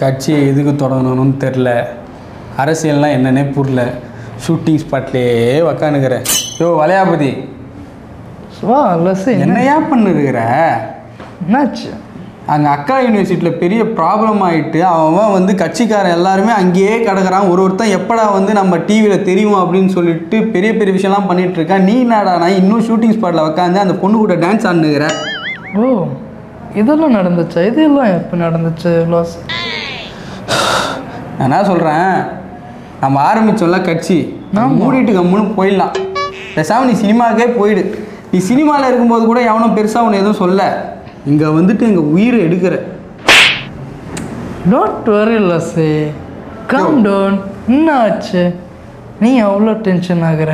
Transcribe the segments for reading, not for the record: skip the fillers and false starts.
கட்சி எதுக்கு தொடங்கணும்னு தெரில, அரசியல்லாம் என்னன்னே புரியல, ஷூட்டிங் ஸ்பாட்லேயே உக்காந்துக்கிறேன். யோ வளையாபதி, என்னையா பண்ணிருக்கிற? என்னாச்சு? அங்கே அக்கா யூனிவர்சிட்டியில் பெரிய ப்ராப்ளம் ஆகிட்டு அவன் வந்து கட்சிக்காரன் எல்லாருமே அங்கேயே கிடக்குறான். ஒருத்தன் எப்படா வந்து நம்ம டிவியில் தெரியும் அப்படின்னு சொல்லிட்டு பெரிய பெரிய விஷயம்லாம் பண்ணிகிட்ருக்கான். நீ என்னடா நான் இன்னும் ஷூட்டிங் ஸ்பாட்டில் உட்காந்து அந்த பொண்ணு கூட டான்ஸ் ஆடுனுக்கிறேன். ஓ, இதெல்லாம் நடந்துச்சா? இதெல்லாம் எப்போ நடந்துச்சு லாஸ்? நான் என்ன சொல்கிறேன், நம்ம ஆரம்பித்தோம்ல கட்சி, மூடிட்டு கம்முன்னு போயிடலாம். பேசாமல் நீ சினிமாவுக்கே போயிடு. நீ சினிமாவில் இருக்கும்போது கூட எவனும் பெருசாக ஒன்று எதுவும் சொல்ல, இங்கே வந்துட்டு எங்கள் உயிரை எடுக்கிற. Don't worry lassi, come down. என்ன ஆச்சு? நீ அவ்வளோ டென்ஷன் ஆகுற?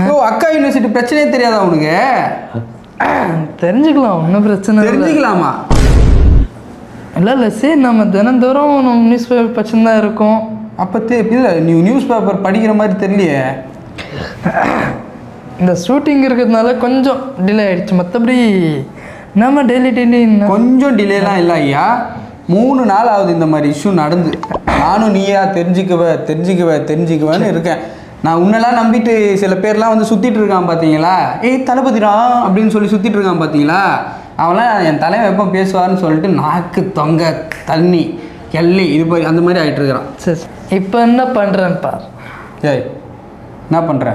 ஓ, அக்கா யூனிவர்சிட்டி பிரச்சனையே தெரியாதா உனக்கு? தெரிஞ்சுக்கலாம், ஒன்றும் பிரச்சனை இல்லை. தெரிஞ்சுக்கலாமா? இல்லை லஸ்ஸி, நம்ம தினந்தோறும் நம்ம நியூஸ் பேப்பர் பிரச்சனை தான் இருக்கும். அப்போ இல்லை, நீ நியூஸ் பேப்பர் படிக்கிற மாதிரி தெரியலையே. இந்த ஷூட்டிங் இருக்கிறதுனால கொஞ்சம் டிலே ஆகிடுச்சு, மற்றபடி நம்ம டெய்லி கொஞ்சம் டிலேலாம் இல்லை ஐயா. 3 நாள் ஆகுது இந்த மாதிரி இஷ்யூ நடந்து. நானும் நீயா தெரிஞ்சுக்குவேன்னு இருக்கேன். நான் உன்னெல்லாம் நம்பிட்டு சில பேர்லாம் வந்து சுற்றிட்டு இருக்கான் பார்த்தீங்களா? ஏய் தளபதிரா அப்படின்னு சொல்லி சுற்றிட்டு இருக்கான் பார்த்தீங்களா? அவன்லாம் என் தலைவன் எப்போ பேசுவார்னு சொல்லிட்டு நாக்கு தொங்க தண்ணி எல்லி இது அந்த மாதிரி ஆகிட்டு இருக்கிறான். சரி, இப்போ என்ன பண்ணுறேன்னு பார். ஏய், என்ன பண்ணுற?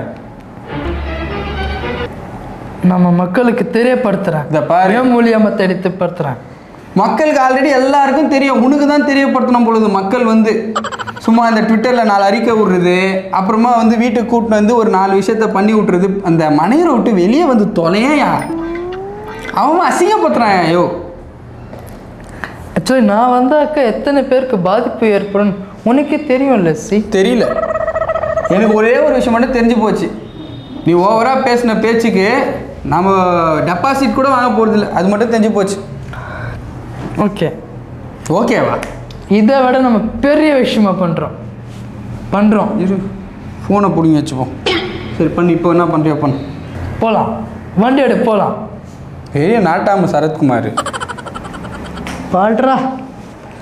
நம்ம மக்களுக்கு தெரியப்படுத்துகிறேன். இந்த பாரு, மூலியமாக தெரியப்படுத்துகிறேன். மக்களுக்கு ஆல்ரெடி எல்லாருக்கும் தெரியும், உனக்கு தான் தெரியப்படுத்தணும் பொழுது. மக்கள் வந்து சும்மா இந்த ட்விட்டரில் 4 அறிக்கை விட்றது, அப்புறமா வந்து வீட்டுக்கு கூட்டின்னு வந்து ஒரு 4 விஷயத்த பண்ணி விட்றது. அந்த மனையரை விட்டு வெளியே வந்து தொலையா, அவன் அசிங்கப்படுத்துறான். ஐயோ, ஆக்சுவலி நான் வந்தாக்கா எத்தனை பேருக்கு பாதிப்பு ஏற்படும் உனக்கே தெரியும் லஸ்ஸி. தெரியல, எனக்கு ஒரே ஒரு விஷயம் மட்டும் தெரிஞ்சு போச்சு. நீ ஓவராக பேசின பேச்சுக்கு நம்ம டெபாசிட் கூட வாங்க போகிறதில்ல, அது மட்டும் தெரிஞ்சு போச்சு. ஓகேவா? இதை விட நம்ம பெரிய விஷயமா பண்ணுறோம். இரு, ஃபோனை பிடிங்கி வச்சுப்போம். சரி பண்ணு, இப்போ என்ன பண்ணுறியா பண்ணு. போகலாம், வண்டி எடு போகலாம். பெரிய நாட்டாம சரத்குமார் பாடுறா.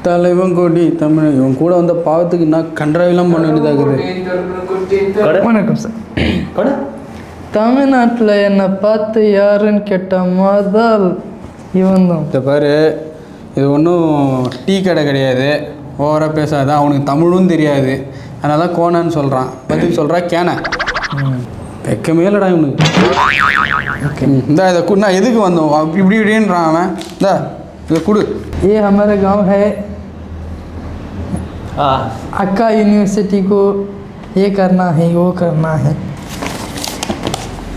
தலைவன் கோடி தமிழ், இவன் கூட வந்த பாவத்துக்கு நான் கன்றாவெல்லாம் பண்ண வேண்டியதாகுது. வணக்கம் சார். தமிழ்நாட்டில் என்னை பார்த்து யாருன்னு கேட்ட முதல் இவன் தான். இந்த பாரு, இது ஒன்றும் டீ கடை கிடையாது, ஓவராக பேசாத. அவனுக்கு தமிழும் தெரியாது, அதனால தான் கோனான்னு சொல்கிறான். பதில் சொல்கிறா கேன. வெக்கமே இல்லைடா இவனுக்கு. இந்தா இதை குடு. நான் எதுக்கு வந்தோம் இப்படி இப்படின்றான் அவன். இந்தா இதை கொடு. ये हमारा गांव है, अक्का यूनिवर्सिटी को ये करना है वो करना है.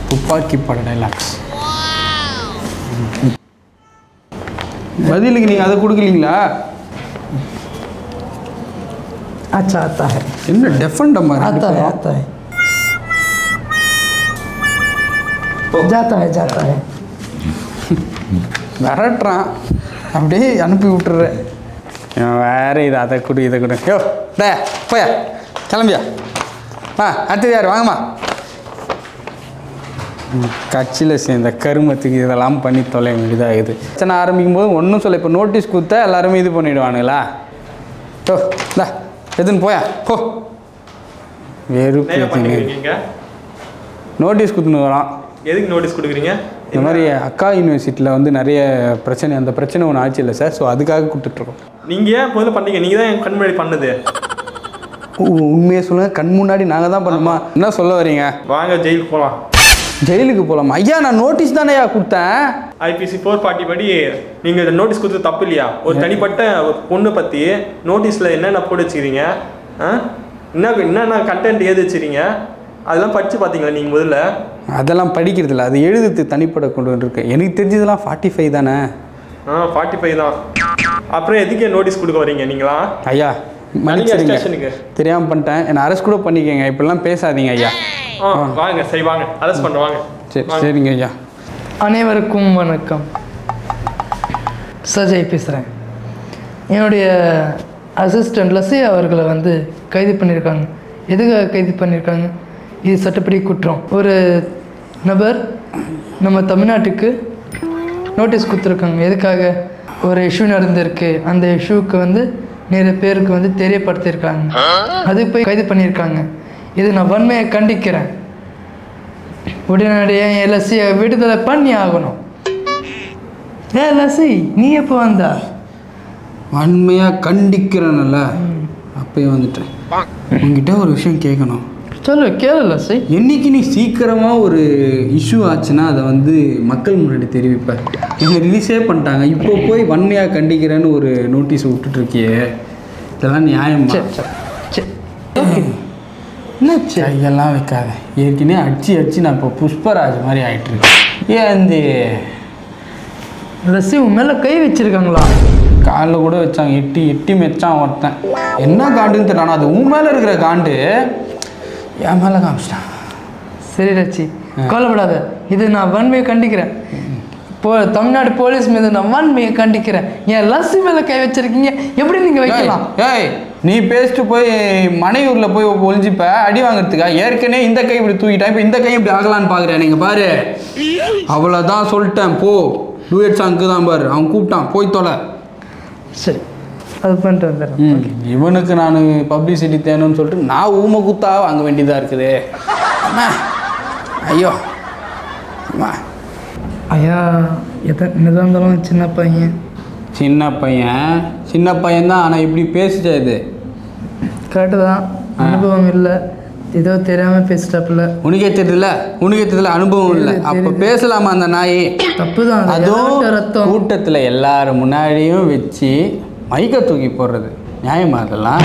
துப்பாக்கி பட டைலாக்ஸ். பதிலுக்கு நீங்கள் அதை கொடுக்கலீங்களா? अच्छा आता है. என்ன டெஃபன் டம்மா? आता है जाता है. விரட்டுறான், அப்படியே அனுப்பி விட்டுறேன். வேறு இது அதை கொடு இதை கொடு. யோ டே போயா, கிளம்பியா. அடுத்தது யார்? வாங்கம்மா. கட்சியில் சேர்ந்த கருமத்துக்கு இதெல்லாம் பண்ணி தொலை வேண்டியதாகுது. பிரச்சனை ஆரம்பிக்கும் போது ஒன்றும் சொல்ல. இப்போ நோட்டீஸ் கொடுத்தா எல்லாருமே இது பண்ணிவிடுவானுங்களா? ஓ இந்தா எதுன்னு போயா போ. வெறுப்பு. நோட்டீஸ் கொடுத்துன்னு வரோம். எதுக்கு நோட்டீஸ் கொடுக்குறீங்க? இந்த மாதிரி அக்கா யூனிவர்சிட்டியில் வந்து நிறைய பிரச்சனை, அந்த பிரச்சனை ஒன்று ஆச்சு இல்லை சார், ஸோ அதுக்காக கொடுத்துட்ருக்கோம். நீங்கள் ஏன் முதல்ல பண்ணீங்க? நீங்கள் தான் என் கண் முன்னாடி பண்ணது. உண்மையை சொல்லுங்கள், கண் முன்னாடி நாங்கள் தான் பண்ணுமா? என்ன சொல்ல வரீங்க? வாங்க ஜெயிலுக்கு போகலாம். ஜெயிலுக்கு போகலாமா? ஐயா நான் நோட்டீஸ் தானே கொடுத்தேன். IPC 440 படி நீங்கள் இந்த நோட்டீஸ் கொடுத்தது தப்பு இல்லையா? ஒரு தனிப்பட்ட ஒரு பொண்ணை பற்றி நோட்டீஸில் என்னென்ன போட்டு வச்சுக்கிறீங்க, என்னென்ன கண்டென்ட் ஏது வச்சுக்கிறீங்க, அதெல்லாம் படித்து பார்த்தீங்களா நீங்கள் முதல்ல? அதெல்லாம் படிக்கிறது இல்லை, அது எழுதுறது தனிப்பட கொண்டு வந்துருக்கு. எனக்கு தெரிஞ்சதெல்லாம் 45 தானே. 45 தான். அப்புறம் எதுக்கே நோட்டீஸ் கொடுக்க வரீங்க நீங்களா? ஐயா மன்னிச்சிடுங்க, தெரியாமல் பண்ணிட்டேன், என்னை அரெஸ்ட் கூட பண்ணிக்கங்க. இப்படிலாம் பேசாதீங்க ஐயா. வாங்க, சரி வாங்க, அரெஸ்ட் பண்ணுறோம் வாங்க. சரி சரிங்க ஐயா. அனைவருக்கும் வணக்கம். சஜய் பேசுகிறேன். என்னுடைய அசிஸ்டன்ட் லஸ்ஸி அவர்களை வந்து கைது பண்ணியிருக்காங்க. எதுக்காக கைது பண்ணியிருக்காங்க? இது சட்டப்படி குற்றம். ஒரு நபர் நம்ம தமிழ்நாட்டுக்கு நோட்டீஸ் கொடுத்துருக்காங்க. எதுக்காக? ஒரு இஷ்யூ நடந்திருக்கு, அந்த இஷ்யூக்கு வந்து நிறைய பேருக்கு வந்து தெரியப்படுத்தியிருக்காங்க, அதுக்கு போய் கைது பண்ணியிருக்காங்க. இது நான் வன்மையை கண்டிக்கிறேன். உடனடியாக என் லஸ்ஸியை விடுதலை பண்ணி ஆகணும். லஸ்ஸி நீ எப்போ வந்தா? வன்மையாக கண்டிக்கிறேன்ல, அப்பயே வந்துட்டேன். உங்ககிட்ட ஒரு விஷயம் கேட்கணும். சொல்லு, கேளு லஸ்ஸி. என்னைக்கு நீ சீக்கிரமாக ஒரு இஷ்யூ ஆச்சுன்னா அதை வந்து மக்கள் முன்னாடி தெரிவிப்பேன். என்னை ரிலீஸே பண்ணிட்டாங்க, இப்போ போய் வன்மையாக கண்டிக்கிறேன்னு ஒரு நோட்டீஸ் விட்டுட்ருக்கியே, இதெல்லாம் நியாயமா? என்ன கையெல்லாம் வைக்காத. ஏற்கனவே அடிச்சு நான் இப்போ புஷ்பராஜ் மாதிரி ஆகிட்டுருக்கேன். ஏன் இந்த லஸ்ஸி உன் மேலே கை வச்சிருக்காங்களா? காலில் கூட வச்சாங்க, எட்டி மெச்சான் ஒருத்தன். என்ன காண்டுன்னு தெரியல, அது உன் மேலே இருக்கிற காண்டு என் மேலே காமிச்சிட்டான். சரி லட்சி, கவலைப்படாத. இது நான் வன்மையை கண்டிக்கிறேன். தமிழ்நாடு போலீஸ் மீது நான் வன்மையை கண்டிக்கிறேன். என் லஸ்ஸி மேலே கை வச்சிருக்கீங்க, எப்படி நீங்கள் வைக்கலாம்? ஏய், நீ பேசிட்டு போய் மனையூரில் போய் ஒழிஞ்சிப்ப அடி வாங்குறதுக்கா? ஏற்கனவே இந்த கை இப்படி தூக்கிட்டேன், இப்போ இந்த கை இப்படி ஆகலான்னு பார்க்குறேன். நீங்கள் பாரு, அவ்வளோதான் சொல்லிட்டேன். போ, டூயட் சாங்க்கு தான் பாரு, அவன் கூப்பிட்டான், போய் தொலை. சரி, அது பண்ணிட்டு வந்துடுறேன். இவனுக்கு நான் பப்ளிசிட்டி தேணும்னு சொல்லிட்டு நான் ஊமை குத்தா வாங்க வேண்டியதாக இருக்குது. அம்மா, ஐயோ அம்மா. ஐயா, என்னதான் இருந்தாலும் சின்ன பையன் தான். ஆனால் இப்படி பேசிச்சா? இது கரெக்டு தான். அனுபவம் இல்லை, ஏதோ தெரியாமல் பேசிட்டாப்புல. உனக்கே தெரியல, அனுபவம் இல்லை. அப்போ பேசலாமா அந்த நாய்? தப்பு தான். அதுவும் கூட்டத்தில் எல்லாரும் முன்னாடியும் வச்சு மைக்க தூக்கி போடுறது நியாயமா? அதெல்லாம்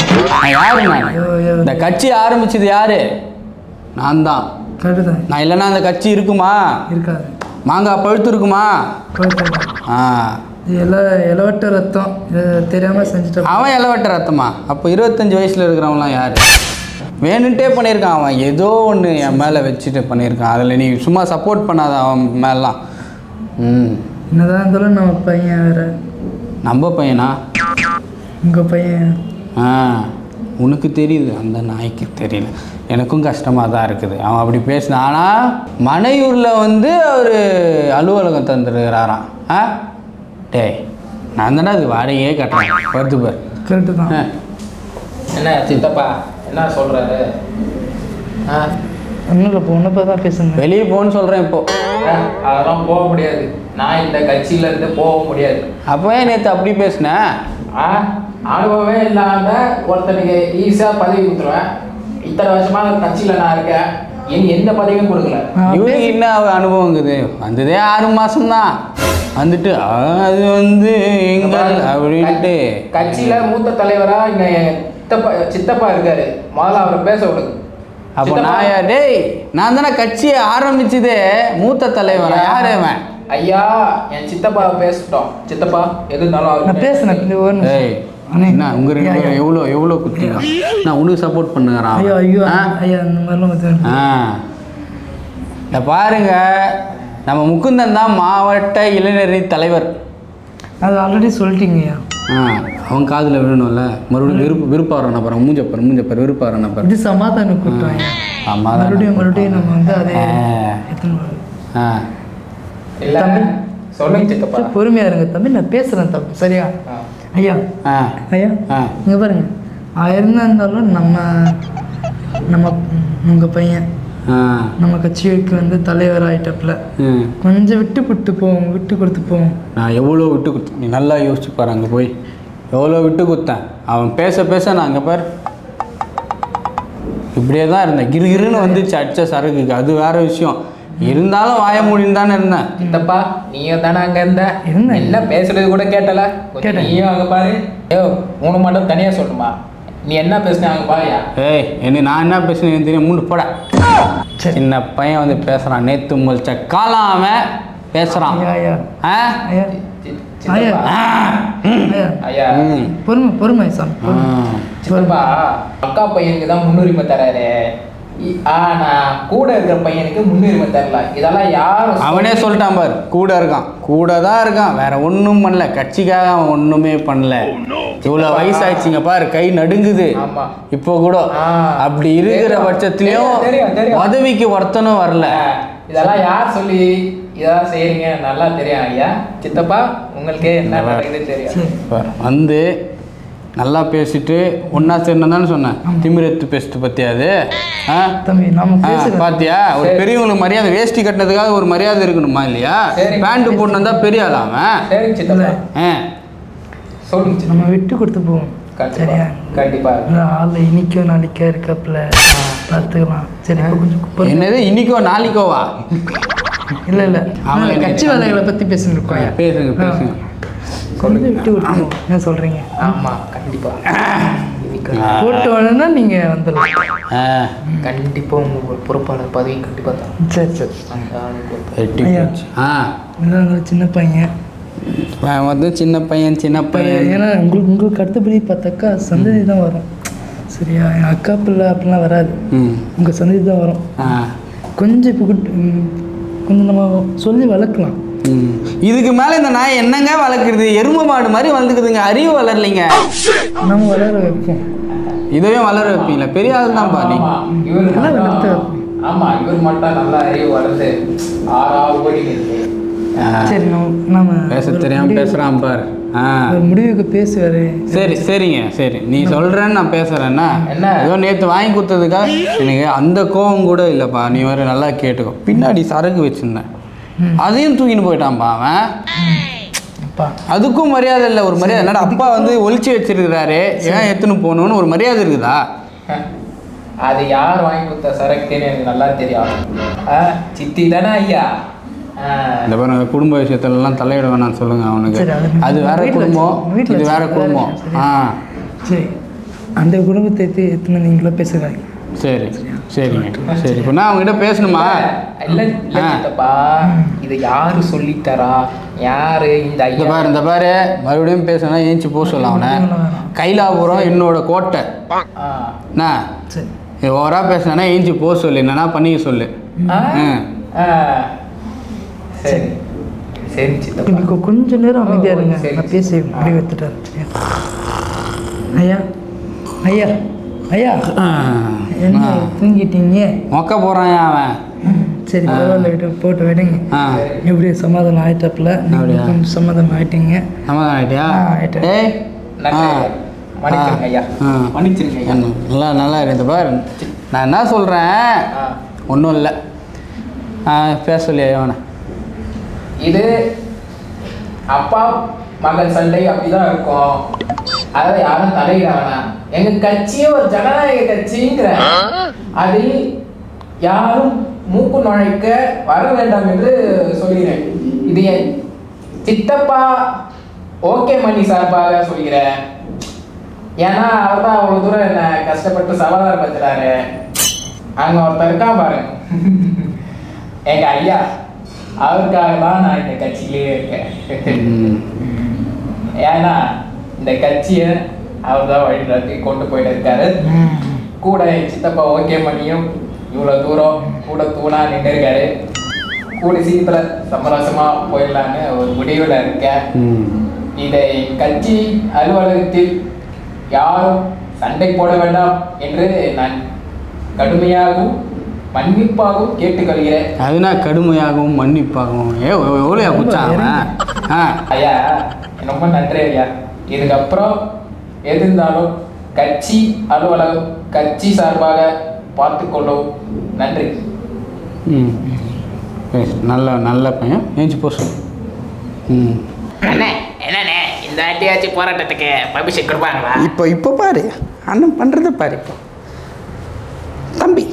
யாரு? நான் இந்த கட்சி ஆரம்பிச்சது யாரு? நான் தான். கரெக்டு தான். நான் இல்லைன்னா அந்த கட்சி இருக்குமா? இருக்காது. மாங்காய் பழுத்து இருக்குமா? இளவட்ட ரத்தம் தெரியாமல் செஞ்சுட்டு. அவன் இளவட்ட ரத்தமா? அப்போ 25 வயசில் இருக்கிறவங்களாம் யார்? வேணுன்ட்டே பண்ணியிருக்கான் அவன். ஏதோ ஒன்று என் மேலே வச்சுட்டு பண்ணியிருக்கான். அதில் நீ சும்மா சப்போர்ட் பண்ணாத அவன் மேலாம். என்னதான் இருந்தாலும் நம்ம பையன் வேற. நம்ம பையனா? உங்கள் பையன். உனக்கு தெரியுது, அந்த நாய்க்கு தெரியல. எனக்கும் கஷ்டமாக தான் இருக்குது. அவன் அப்படி பேசினான். ஆனால் மனையூரில் வந்து அவர் அலுவலகம் தந்துருக்கிறாராம். டேய், நான் தானே அது வாடகையே கட்டுறேன். வருது பார். கரெக்டு தான். என்ன சித்தப்பா என்ன சொல்கிறாரு? ஒன்றும் இல்லை, இப்போ ஒன்று தான் பேசுங்க. வெளியே போன்னு சொல்கிறேன். இப்போ அதெல்லாம் போக முடியாது. நான் இந்த கட்சியிலேருந்து போக முடியாது. அப்போ ஏன் நேற்று அப்படி பேசினேன்? அனுபவமே இல்லாமல் ஒருத்தனுக்கு ஈஸியாக பதவி கொடுத்துருவேன். இத்தனை வருஷமாக கட்சியில் நான் இருக்கேன், இனி எந்த பதவியும் கொடுக்கல. இவனுக்கு என்ன அனுபவங்குது? வந்ததே 6 மாதம்தான். வந்துட்டு அது வந்து எங்கள் அப்படின்ட்டு கட்சியில் மூத்த தலைவராக இங்கே சித்தப்பா இருக்காரு. முதல்ல அவரை பேச விடுங்க. அப்போ நான் டேய், நான் தானே கட்சியை ஆரம்பிச்சதே. மூத்த தலைவரா? யாரு அவன்? ஐயா, என் சித்தப்பா பேசிட்டோம். சித்தப்பா எது இருந்தாலும் நான் பேசுனேன். என்ன உங்க ரெண்டு பேரும் எவ்வளோ குத்திங்க? நான் உனக்கு சப்போர்ட் பண்ணுறேன். ஐயோ ஐயா, அந்த மாதிரிலாம் இந்த பாருங்க, நம்ம முகுந்தன் தான் மாவட்ட இளைஞரணி தலைவர். அது ஆல்ரெடி சொல்லிட்டீங்கய்யா. அவன் காதில் விழணும்ல. மறுபடியும் விருப்பம் வர நபர், மூஞ்சப்பர் விருப்பம் வர நபர். இது சமாதானம் கூட்டம். மறுபடியும் நம்ம வந்து அதே தம்பி சொல்லுங்க சித்தப்பா. பொறுமையா இருங்க தம்பி, நான் பேசுறேன் தம்பி. சரியா ஐயா? ஐயா இங்க பாருங்க, 1000 இருந்தாலும் நம்ம உங்க பையன் நம்ம கட்சிக்கு வந்து தலைவர் ஆகிட்டப்பில் கொஞ்சம் விட்டு கொடுத்து போவோம். நான் எவ்வளோ விட்டு கொடுத்தேன், நீ நல்லா யோசிச்சு பாரு. அங்கே போய் எவ்வளோ விட்டு கொடுத்தேன். அவன் பேச நான் அங்கே பாரு இப்படியே தான் இருந்தேன். கிருகிருன்னு வந்துச்சு அடித்த சரக்குக்கு, அது வேற விஷயம். இருந்தாலும் வாய மூடின்னு தானே இருந்தேன். சித்தப்பா நீயும் தானே அங்கே இருந்தேன், எல்லாம் பேசுறது கூட கேட்டல. நீயும் அங்கே பாரு. மூணு மட்டும் தனியாக சொல்லணுமா? நீ என்ன பேசுன அங்கே பாருயா. நான் என்ன பேசுனேன்னு தெரியும். மூணு போட சின்ன பையன் வந்து பேசுகிறான். நேற்று முழிச்ச காலம் அவன் பேசுகிறான். பொறுமை சார். சித்தப்பா அக்கா பையனுக்கு தான் முன்னுரிமை தராரு, ஆனா கூட இருக்கிற பையனுக்கு முன்னுரிமை தரல. இதெல்லாம் யாரும் அவனே சொல்லிட்டான் பாரு. கூட தான் இருக்கான், வேற ஒன்றும் பண்ணல. கட்சிக்காக அவன் ஒன்றுமே பண்ணல. இவ்வளோ வயசாயிடுச்சிங்க பாரு, கை நடுங்குது இப்போ கூட. அப்படி இருக்கிற பட்சத்துலயும் பதவிக்கு ஒருத்தனும் வரல. இதெல்லாம் யார் சொல்லி இதான் செய்கிறீங்க நல்லா தெரியும் ஐயா. சித்தப்பா உங்களுக்கே என்ன நடக்குது தெரியும். வந்து நல்லா பேசிட்டு ஒன்றா சேர்ந்தான்னு சொன்னேன். திமிரெத்து பேசிட்டு பற்றியாது தம்பி நம்ம பேசுகிறோம் பாத்தியா? ஒரு பெரியவங்களுக்கு மரியாதை, வேஷ்டி கட்டினதுக்காக ஒரு மரியாதை இருக்கணுமா இல்லையா? பேண்ட் போட்டு வந்தா பெரிய ஆளாம. சரி சித்தப்பா சொல்லுங்க. நம்ம விட்டு கொடுத்து போவோம். சரியா? கண்டிப்பா. ஆள் இன்னைக்கோ நாளைக்கோ இருக்காப்புல பார்த்துக்கலாம். சரி கொஞ்சம் என்னது இன்னைக்கோ நாளைக்கோவா? இல்லை இல்லை கட்சி வேலைகளை பற்றி பேசிட்டு இருக்கோம். பேசுங்க பேசுங்க. கொஞ்சம் விட்டு கொடுத்துருவோம். என்ன சொல்கிறீங்க? ஆமாம் கண்டிப்பாக. போட்டு வேணும்னா நீங்கள் வந்துடலாம். கண்டிப்பாக உங்கள் பொறுப்பாளர் பதவி கண்டிப்பாக தான். சரி சரி. சின்ன பையன் வந்து சின்ன பையன் ஏன்னா உங்களுக்கு அடுத்தபடி பார்த்தாக்கா சந்ததி தான் வரும். சரியா? என் அக்கா பிள்ளை அப்படிலாம் வராது. உங்கள் சந்ததி தான் வரும். கொஞ்சம் இப்போ கொஞ்சம் நம்ம சொல்லி வளர்க்கலாம். இதுக்கு மேலே இந்த நாய் என்னங்க வளர்க்குறது? எருமை மாடு மாதிரி வளர்ந்துக்குதுங்க. அறிவு வளரலைங்க. நம்ம வளர வைப்போம். இதுவே வளர வைப்பீங்களா? பெரிய ஆள் தான் பாணி. ஆமாம் இவர் மட்டும் நல்லா அறிவு வளர்ந்து 6 கோடி இருக்கு. சரி நம்ம பேச தெரியாம பேசுறான் பாரு. முடிவுக்கு பேசுவாரு. சரி சரிங்க சரி, நீ சொல்றேன்னு நான் பேசுறேன்னா ஏதோ நேற்று வாங்கி கொடுத்ததுக்காக எனக்கு அந்த கோவம் கூட இல்லைப்பா. நீ வேற நல்லா கேட்டுக்கோ. பின்னாடி சரக்கு வச்சிருந்தேன், அதையும் தூக்கின்னு போயிட்டான்ப்பா அவன். அதுக்கும் மரியாதை இல்லை. ஒரு மரியாதை என்னடா அப்பா வந்து ஒளிச்சு வச்சிருக்கிறாரு, ஏன் எடுத்துன்னு போகணும்னு ஒரு மரியாதை இருக்குதா? அது யார் வாங்கி கொடுத்த சரக்குன்னு எனக்கு நல்லா தெரியும். சித்தி தானே ஐயா. இந்த பாருங்க, குடும்ப விஷயத்துலலாம் தலையிட வேணாம்னு சொல்லுங்க அவனுக்கு. அது வேற குடும்பம், இது வேற குடும்பம். சரி, அந்த குடும்பத்தை எத்தனை நீங்களே பேசுகிறாங்க. சரி சரிங்க சரி. இப்போ நான் அவங்ககிட்ட பேசணுமா? இல்லை சித்தப்பா, இது யாரு சொல்லித்தரா? யாரு இந்த ஐயா? இந்த பாரு மறுபடியும் பேசணும் ஏஞ்சி போக சொல்ல அவனை. கைலாபுரம் என்னோட கோட்டை. சரி ஓவரா பேசினா ஏஞ்சி போக சொல்லு, என்னன்னா பண்ணிக்க சொல்லு. சரி சரி சித்தப்பா, கொஞ்சம் நேரம் அமைதியா இருங்க. நான் பேசி முடிவு எடுத்துட்டேன். ஐயா ஐயா ஐயா என்ன தூங்கிட்டீங்க? மொக்க போறான் அவன். சரி பரவாயில்ல, விட்டு போட்டு விடுங்க. எப்படி சமாதானம் ஆயிட்டாப்புல? கொஞ்சம் சமாதானம் ஆயிட்டீங்க. சமாதானம் ஆயிட்டியா? நல்லா நல்லா இருக்கு. பாரு நான் என்ன சொல்றேன், ஒன்றும் இல்லை. பேச சொல்லியா அவனை? இது அப்பா மகள் சண்டை அப்படிதான் இருக்கும். அதாவது யாரும் தலையிட வேணாம். எங்க கட்சியே ஒரு ஜனநாயக கட்சிங்கிற அதில் யாரும் மூக்கு நுழைக்க வர வேண்டாம் என்று சொல்கிறேன். இது என் சித்தப்பா ஓகே மணி சார்பாக சொல்கிறேன். ஏன்னா அவர் தான் அவ்வளோ தூரம் என்ன கஷ்டப்பட்டு சவாதாரம் பத்துறாரு. அங்கே ஒருத்தர் இருக்கான் பாருங்க, எங்க ஐயா. அவருக்காக தான் நான் இந்த கட்சியிலே இருக்கேன். ஏன்னா இந்த கட்சியை அவர் தான் வழி நடத்தி கொண்டு போயிட்டு இருக்காரு. கூட என் சித்தப்பா ஓகே பண்ணியும் இவ்வளோ தூரம் கூட தூணா நின்று இருக்காரு. கூட சீக்கிரத்தில் சமரசமாக போயிடலான்னு ஒரு முடிவில் இருக்கேன். இதை கட்சி அலுவலகத்தில் யாரும் சண்டை போட வேண்டாம் என்று நான் கடுமையாகவும் மன்னிப்பாகவும் கேட்டுக்கொள்கிறேன். அதுனா கடுமையாகவும் மன்னிப்பாகவும் எவ்வளோ குச்சாங்க. ஐயா ரொம்ப நன்றி ஐயா. இதுக்கப்புறம் எது இருந்தாலும் கட்சி அலுவலகம் கட்சி சார்பாக பார்த்துக்கொள்ளவும் நன்றி. நல்ல நல்ல பையன், ஏஞ்சி போ சொல்லு. அண்ணே என்னண்ணே இந்த வாட்டியாச்சும் போராட்டத்துக்கு பர்மிஷன் கொடுப்பாங்களா? இப்போ பாரு அண்ணன் பண்ணுறத பாரு. இப்போ தம்பி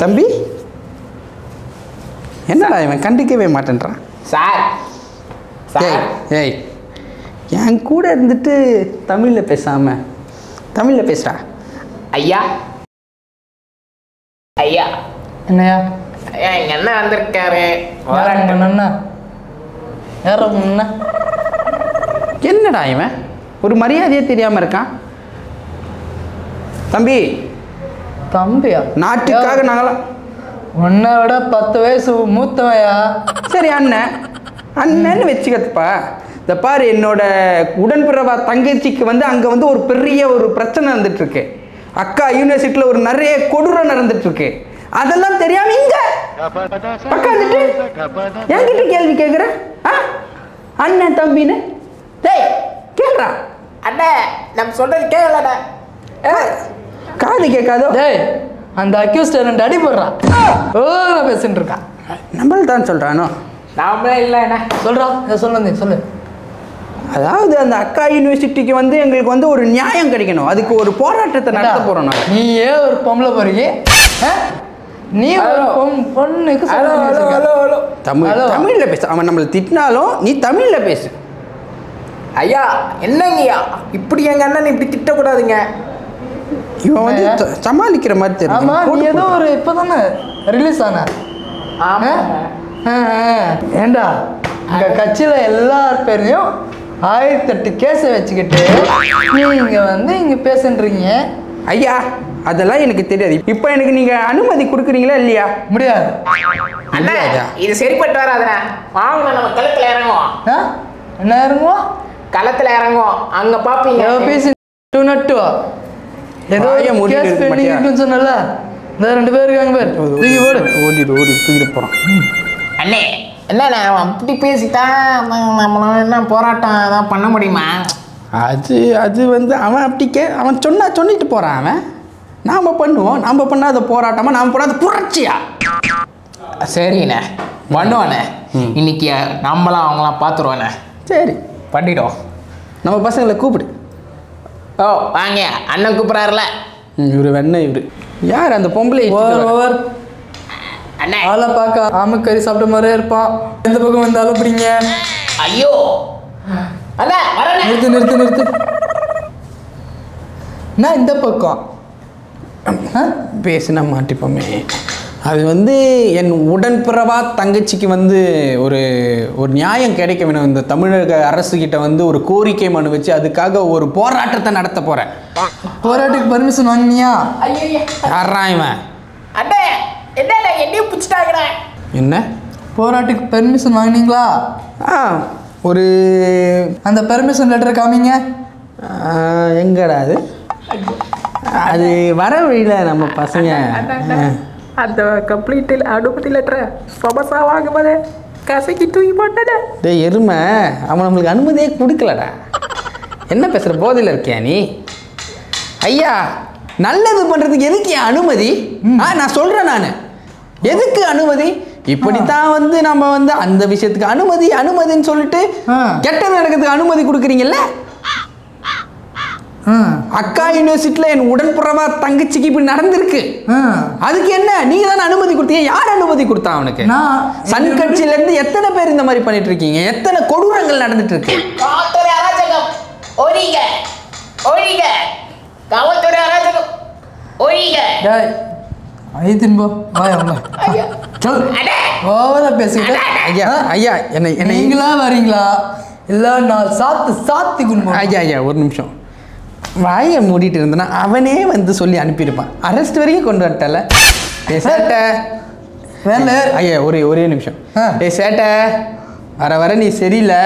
தம்பி என்னடா இவன் கண்டுக்கவே மாட்டேன்றான். சார் ஏய் என் கூட இருந்துட்டு தமிழில் பேசாமல் தமிழில் பேசுகிறா. ஐயா ஐயா என்னையா? எங்க அண்ணன் வந்திருக்காரு. என்னடா இவன் ஒரு மரியாதையே தெரியாமல் இருக்கான். தம்பி தம்பியா? நாட்டுக்காக நாங்களாம் உன்னை விட 10 வயசு மூத்தவையா? சரி அண்ணன் அண்ணன்னு வச்சுக்கப்பா. இந்த பாரு என்னோட உடன்பிறவா தங்கச்சிக்கு வந்து அங்கே வந்து ஒரு பெரிய ஒரு பிரச்சனை வந்துட்டுருக்கு. அக்கா யூனிவர்சிட்டியில் ஒரு நிறைய கொடூரம் நடந்துட்டு இருக்கு. அதெல்லாம் தெரியாம இங்க உட்காந்துட்டு என்கிட்ட கேள்வி கேட்குற? அண்ணன் தம்பின்னு டேய் கேள்றா. அண்ணே நம்ம சொல்றது கேட்கலடா. காது கேட்காதோ? டேய் அந்த அக்யூஸ்ட் 2 அடி போடுறான். நான் பேசிட்டு இருக்கான். நம்மள தான் சொல்கிறானோ? நாமளே இல்லை என்ன சொல்கிறான். சொல்லு. அதாவது அந்த அக்கா யூனிவர்சிட்டிக்கு வந்து எங்களுக்கு வந்து ஒரு நியாயம் கிடைக்கணும். அதுக்கு ஒரு போராட்டத்தை நடத்த போகிறோம். நாங்கள் நீ ஏன் ஒரு பொம்பளை போறீங்க? நீ ஒரு பொண்ணுக்கு தமிழில் பேசு. அவன் நம்மளை திட்டினாலும் நீ தமிழில் பேசு. ஐயா என்னங்கய்யா இப்படி எங்கள் அண்ணன் இப்படி திட்டக்கூடாதுங்க. இவன் வந்து சமாளிக்கிற மாதிரி தெரியும். ஆமாம் நீ ஏதோ ஒரு இப்போ தானே ரிலீஸ் ஆன. ஏண்டா இந்த கட்சியில் எல்லார் பேரையும் 1008 கேஸை வச்சுக்கிட்டு நீங்கள் வந்து இங்கே பேசுன்றீங்க. ஐயா அதெல்லாம் எனக்கு தெரியாது. இப்போ எனக்கு நீங்கள் அனுமதி கொடுக்குறீங்களா இல்லையா? முடியாது. அண்ணா இது சரிப்பட்டு வராதுண்ணா. வாங்க நம்ம களத்தில் இறங்குவோம். என்ன இறங்குவோம்? களத்தில் இறங்குவோம். அங்கே பார்ப்பீங்க. பேசி ஏதோ கேஸ் பெண்டிங் இருக்குன்னு சொன்னல. இந்த 2 பேர் இருக்காங்க பேர் தூக்கி போடு. ஓடி தூக்கிட்டு போகிறான். அண்ணே என்ன அப்படி பேசிட்டான் நம்மளால என்ன போராட்டம் தான் பண்ண முடியுமா? அது வந்து அவன் அவன் சொல்லிட்டு போகிறான். அவன் நாம் பண்ணுவோம். நாம் பண்ணாத போராட்டமாக நாம் பண்ணாத புரட்சியா? சரிண்ணே பண்ணுவாண்ணே. இன்னைக்கு நம்மளாம் அவங்களாம் பார்த்துருவாண்ணே. சரி பண்ணிட்டோம். நம்ம பசங்களை கூப்பிடு. ஓ வாங்க அண்ணன் கூப்பிட்றாருல. இவர் இவர் யார் அந்த பொம்பளை? ஓவர் அண்ணே ஆளை பார்க்க ஆமக்கறி சாப்பிட்ட மாதிரியே இருப்பான். எந்த பக்கம் வந்தாலும் பிடிங்க. ஐயோ அண்ணா வரண்ணே. நிறுத்து. நான் இந்த பக்கம் பேசினா மாட்டிப்போமே. அது வந்து என் உடன்பிறவா தங்கச்சிக்கு வந்து ஒரு நியாயம் கிடைக்க வேணும். இந்த தமிழக அரசுகிட்ட வந்து ஒரு கோரிக்கை மனு வச்சு அதுக்காக ஒரு போராட்டத்தை நடத்த போகிறேன். போராட்டத்துக்கு பர்மிஷன் வாங்கினியா? யாரா இவன்? அண்ணே என்ன என்னையும் பிடிச்சிட்டாங்கண்ணே. என்ன போராட்டத்துக்கு பெர்மிஷன் வாங்கினீங்களா? ஒரு அந்த பெர்மிஷன் லெட்டர் காமிங்க. எங்கடா அது வர வழியில் நம்ம பசங்க அந்த கம்ப்ளீட்டில் அனுமதி லெட்டரை சொபசா வாங்கும்போது கசைக்கு தூக்கி போட்டேன். டேய் எருமை, அவன் நம்மளுக்கு அனுமதியே கொடுக்கலடா. என்ன பேசுகிற போதையில் இருக்கியா நீ? ஐயா நல்லது பண்ணுறதுக்கு எதுக்கு அனுமதி? நான் சொல்கிறேன். நான் எதுக்கு அனுமதி? இப்படித்தான் வந்து நம்ம வந்து அந்த விஷயத்துக்கு அனுமதின்னு சொல்லிட்டு கெட்டது நடக்கிறதுக்கு அனுமதி கொடுக்குறீங்கல்ல. அக்கா யூனிவர்சிட்டியில் என் உடன்பிறவா தங்கச்சிக்கு இப்படி நடந்திருக்கு. அதுக்கு என்ன நீங்க தானே அனுமதி கொடுத்தீங்க? யார் அனுமதி கொடுத்தா அவனுக்கு? சன் கட்சியில இருந்து எத்தனை பேர் இந்த மாதிரி பண்ணிட்டு இருக்கீங்க? எத்தனை கொடூரங்கள் நடந்துட்டு இருக்கு? காவல்துறை அராஜகம் ஒழிக ஒழிக. காவல்துறை அராஜகம் ஒழிக. ஐயத்தின்போ வாயா ஓவரா பேசிக்கிட்டு. ஐயா ஐயா என்ன நீங்களா வரீங்களா இல்லை நான் சாத்தி குடும்பம்? ஐயா ஒரு நிமிஷம் வாயை மூடிட்டு இருந்தனா அவனே வந்து சொல்லி அனுப்பியிருப்பான். அரெஸ்ட் வரைக்கும் கொண்டு வந்துட்டல. சேட்டை வேலை ஐயா ஒரே நிமிஷம். சேட்டை வர நீ சரியில்லை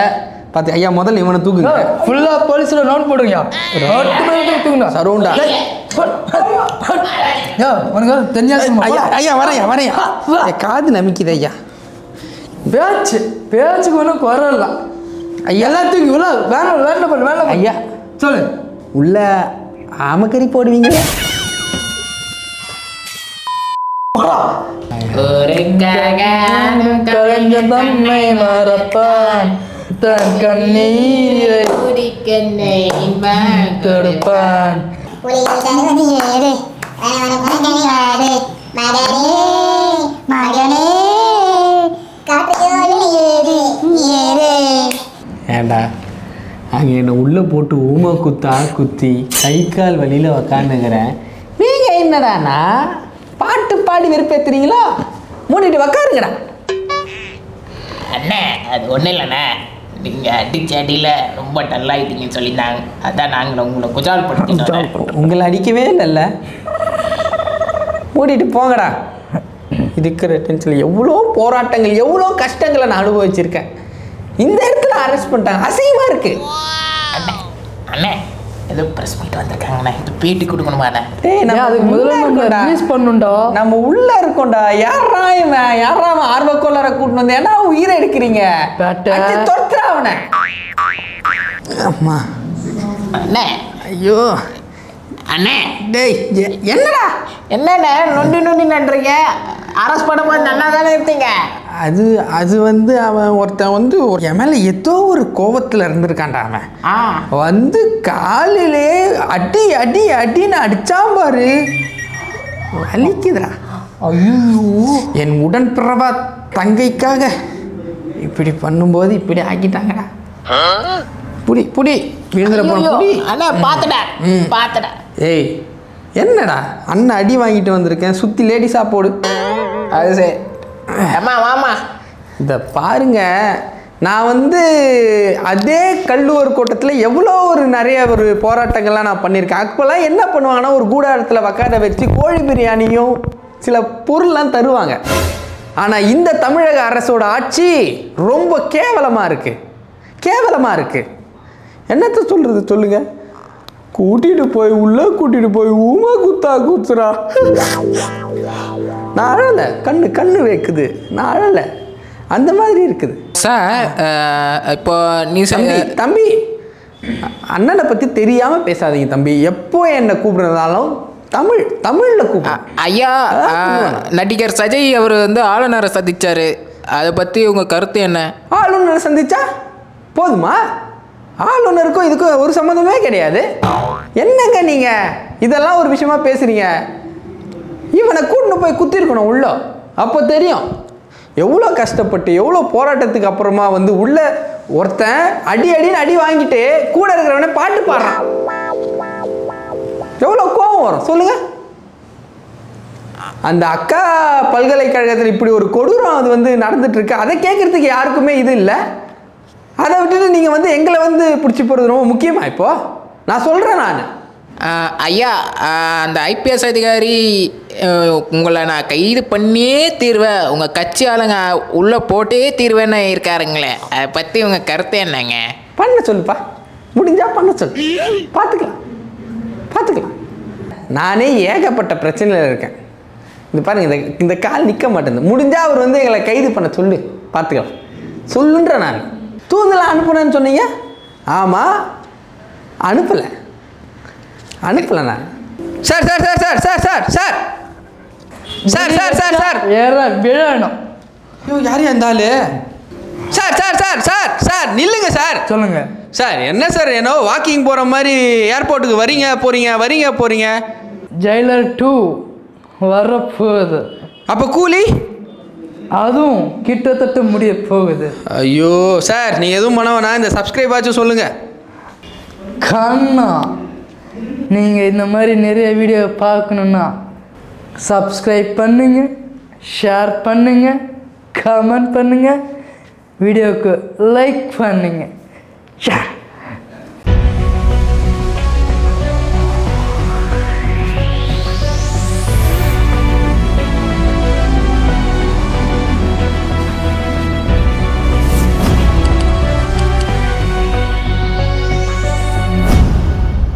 பார்த்து. ஐயா முதல்ல இவனை தூக்குங்க. ஃபுல்லாக போலீஸில் நோட் போடுங்க. தூக்குங்க சரௌண்டா. உனக்கு தெரிஞ்சாச்சு. ஐயா வரையா காது நமிக்குது. ஐயா பேச்சுக்கு ஒன்றும் குரல. ஐயா எல்லாத்துக்கும் இவ்வளோ வேண்டாம். ஐயா சொல்லு. உள்ள ஆமக்கறி போடுவீங்க. கலைஞ தன்னை மறப்பான் தன் கண்ணீரை கொடுப்பான். ஏண்டா அங்கே என்னை உள்ளே போட்டு ஊமை குத்தி கை கால் வழியில் உக்காந்துக்கிறேன். நீங்கள் என்னடாண்ணா பாட்டு பாடி வெறுப்பேற்றுறீங்களோ? மூடிட்டு உக்காருங்கடா. அண்ணே அது ஒன்றும் இல்லைண்ணே. நீங்கள் அடிச்ச அடியில் ரொம்ப டல்லாயிட்டீங்கன்னு சொல்லியிருந்தாங்க. அதான் நாங்கள் உங்களை குஜால் பண்ணிட்டோம். உங்களை அடிக்கவே இல்லைல்ல. மூடிட்டு போங்கடா. இருக்கிற டென்ஷனில் எவ்வளோ போராட்டங்கள் எவ்வளோ கஷ்டங்களை நான் அனுபவிச்சிருக்கேன். இந்த இடத்துல அரெஸ்ட் பண்ணிட்டாங்க. அசிங்கமாக இருக்கு. அண்ணே ஏதோ ப்ரெஸ் மீட் வந்திருக்காங்கண்ணே, இது பேட்டி கொடுக்கணுமாண்ணே? டேய் நம்ம அதுக்கு முதல்ல நம்ம ரிலீஸ் பண்ணுண்டா. நம்ம உள்ள இருக்கோம்டா. யாரா அவன் ஆர்வக்கோளார கூட்டிட்டு வந்து ஏன்னா உயிரை எடுக்கிறீங்க. தொடுத்துறா அவனை. அம்மா அண்ணே, ஐயோ அண்ணே, டேய் என்னடா என்னண்ணே நொண்டி நொண்டி நன்றீங்க? அரெஸ்ட் பண்ணும்போது நல்லா தானே இருப்பீங்க. அது வந்து அவன் ஒருத்தன் வந்து என் மேலே ஏதோ ஒரு கோபத்தில் இருந்திருக்கான்டா. அவன் வந்து காலிலே அடி அடி அடின்னு அடிச்சான் பாரு, வலிக்குதுடா. ஐயோ, என் உடன்பிறவா தங்கைக்காக இப்படி பண்ணும்போது இப்படி ஆக்கிட்டாங்கடா. புடி புடி விழுந்துட புடி. அண்ணா பார்த்துடா. ஏய் என்னடா அண்ணன் அடி வாங்கிட்டு வந்திருக்கேன், சுற்றி லேடிஸாக போடு. அது சரி. அம்மா வாமா. இதை பாருங்க, நான் வந்து அதே கல்லூர் கூட்டத்தில் எவ்வளோ நிறைய போராட்டங்கள்லாம் நான் பண்ணியிருக்கேன். அப்போல்லாம் என்ன பண்ணுவாங்கன்னா ஒரு கூடாரத்தில் உக்கார வச்சு கோழி பிரியாணியும் சில பொருள்லாம் தருவாங்க. ஆனால் இந்த தமிழக அரசோட ஆட்சி ரொம்ப கேவலமாக இருக்குது. என்னத்த சொல்கிறது சொல்லுங்க. கூட்டிகிட்டு போய் ஊமா குத்துறா. நான் அழலை, கண்ணு வைக்குது, நான் அழலை, அந்த மாதிரி இருக்குது. சார் இப்போ நீ தம்பி அண்ணனை பற்றி தெரியாமல் பேசாதீங்க தம்பி. எப்போ என்னை கூப்பிடுறதாலும் தமிழில் கூப்பிடு. ஐயா, நடிகர் சஜய் அவர் வந்து ஆளுநரை சந்திச்சாரு, அதை பற்றி உங்கள் கருத்து என்ன? ஆளுநரை சந்திச்சா போதுமா? ஆளுநருக்கும் இதுக்கும் ஒரு சம்மந்தமே கிடையாது. என்னங்க நீங்கள் இதெல்லாம் ஒரு விஷயமா பேசுகிறீங்க? இவனை கூட்டின்னு போய் குத்திருக்கணும் உள்ள, அப்போ தெரியும் எவ்வளோ கஷ்டப்பட்டு எவ்வளோ போராட்டத்துக்கு அப்புறமா வந்து உள்ள ஒருத்தன் அடின்னு அடி வாங்கிட்டு கூட இருக்கிறவனே பாட்டு பாடுறான். எவ்வளோ கோபம் வரும் சொல்லுங்க. அந்த அக்கா பல்கலைக்கழகத்தில் இப்படி ஒரு கொடூரம் அது வந்து நடந்துட்டு இருக்கு. அதை கேட்கறதுக்கு யாருக்குமே இது இல்லை. அதை விட்டுட்டு நீங்கள் வந்து எங்களை வந்து பிடிச்சி போகிறது ரொம்ப முக்கியமா? இப்போ நான் சொல்கிறேன். நான் ஐயா, அந்த ஐபிஎஸ் அதிகாரி உங்களை நான் கைது பண்ணியே தீர்வேன், உங்கள் கட்சி ஆளுங்க உள்ளே போட்டே தீர்வேன்னு இருக்காருங்களே, அதை பற்றி உங்கள் கருத்து என்னங்க? பண்ண சொல்லுப்பா, முடிஞ்சா பண்ண சொல்லு, பார்த்துக்கலாம். நானே ஏகப்பட்ட பிரச்சனையில் இருக்கேன். இது பாருங்க, இந்த கால் நிற்க மாட்டேங்குது. முடிஞ்சா அவர் வந்து எங்களை கைது பண்ண சொல்லு, பார்த்துக்கலாம் சொல்லுன்ற. நான் தூதெல்லாம் அனுப்புனேன்னு சொன்னீங்க. ஆமாம், அனுப்பலை நான். சார் விழணும். ஐயோ யாரையா இருந்தாலும் சார் நில்லுங்க சார். சொல்லுங்க சார். என்ன சார் ஏன்னோ வாக்கிங் போகிற மாதிரி ஏர்போர்ட்டுக்கு வரீங்க போகிறீங்க. ஜெயிலர் 2 வரப்போகுது. அப்போ கூலி அதுவும் கிட்டத்தட்ட முடிய போகுது. ஐயோ சார், நீங்கள் எதுவும் பண்ண வேணாம், இந்த சப்ஸ்கிரைப் ஆச்சும் சொல்லுங்கள். கண்ணா, நீங்கள் இந்த மாதிரி நிறைய வீடியோ பார்க்கணுன்னா சப்ஸ்கிரைப் பண்ணுங்க, ஷேர் பண்ணுங்க, கமெண்ட் பண்ணுங்க, வீடியோவுக்கு லைக் பண்ணுங்க.